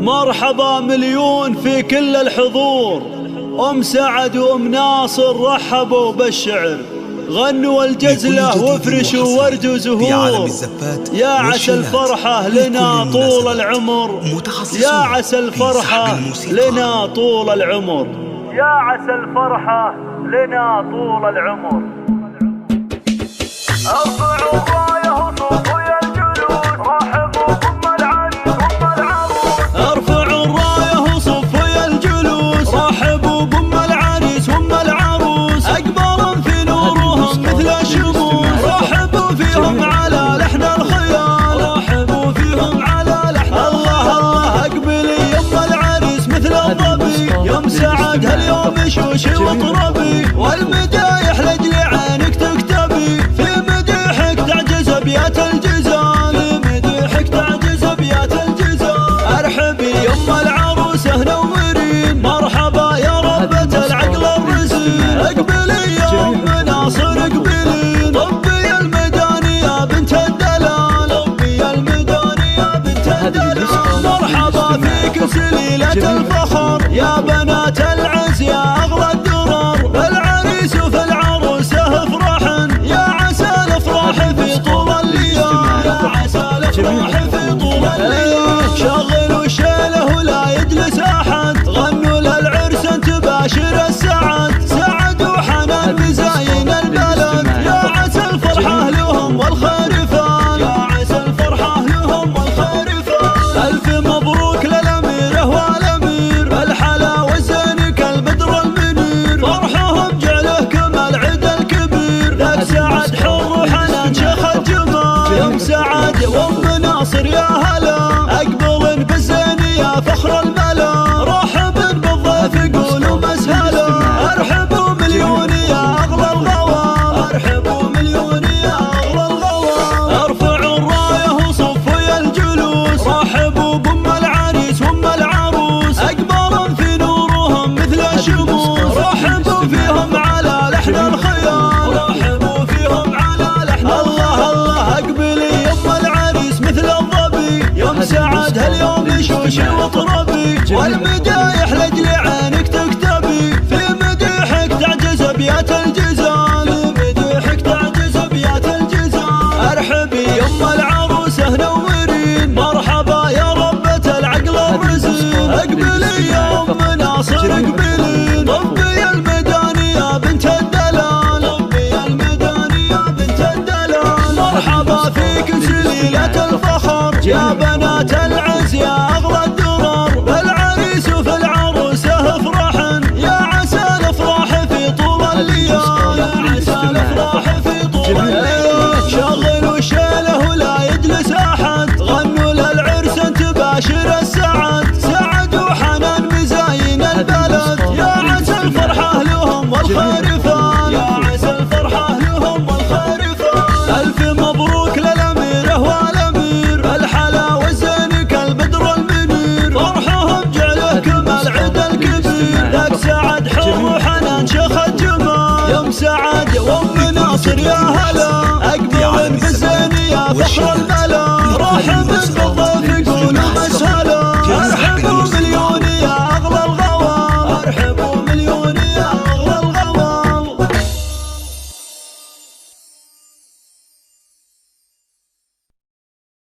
مرحبا مليون في كل الحضور. أم سعد وأم ناصر رحبوا بالشعر، غنوا الجزلة وافرشوا ورد وزهور. يا عسى الفرحة لنا طول العمر، يا عسى الفرحة لنا طول العمر، يا عسى الفرحة لنا طول العمر. ارفعوا الراية وصوفوا يا الجلوس، رحبوا بأم العريس وأم العروس. ارفعوا الراية وصوفوا يا الجلوس، رحبوا بأم العريس وأم العروس. أقمار في نورهم مثل الشموس، رحبوا فيهم على لحن الخيال، رحبوا فيهم على لحن الله الله. اقبلي يم العريس مثل الظبي، يم سعد هاليوم شوشي واطربي، والمدايح لاجل عينك تكتبي، في مديحك تعجز ابيات الجزال، في مديحك تعجز ابيات الجزال. ارحبي يم العروسه نورين، مرحبا يا ربة العقل الرزين. اقبلي يا ام ناصر اقبلين، طبي الميدان يا بنت الدلال، طبي الميدان يا بنت الدلال. مرحبا فيك سليلة الفخر، يا بنات العز يا اغلى الدرر. بالعريس وفي العروسه افرحن، يا عسى الافراح في طول الليل، يا عسى الافراح في طول الليل. شغلوا الشيله ولا يجلس احد، غنوا للعرس تباشر السعد. سعد وحنان بزاين البلد، يا عسى الفرحه لهم والخير فال، يا عسى الفرحه لهم والخير فال. الف مبروك للاميره والامير، الحلا والزين كالبدر المنير. فرحهم جعله كمال عيد الكبير، لك سعد حر وحنان شيخ الجمال. يم سعد وام ناصر يا هلا، اقبل بالزين يا فخر الملا. رحب بالضيف قولوا مسهلا، ارحبوا مليون يا اغلى الغوام، ارحبوا مليون يا اغلى الغوام. ارفعوا الرايه وصفوا يا الجلوس، رحبوا بأم العريس وأم العروس. اقمار في نورهم مثل الشموس، رحبوا فيهم على لحن الخيال، رحبوا فيهم على لحن الله الله. اقبلي يم العريس مثل الظبي، يم سعد هاليوم شوشي واطربي، والمدى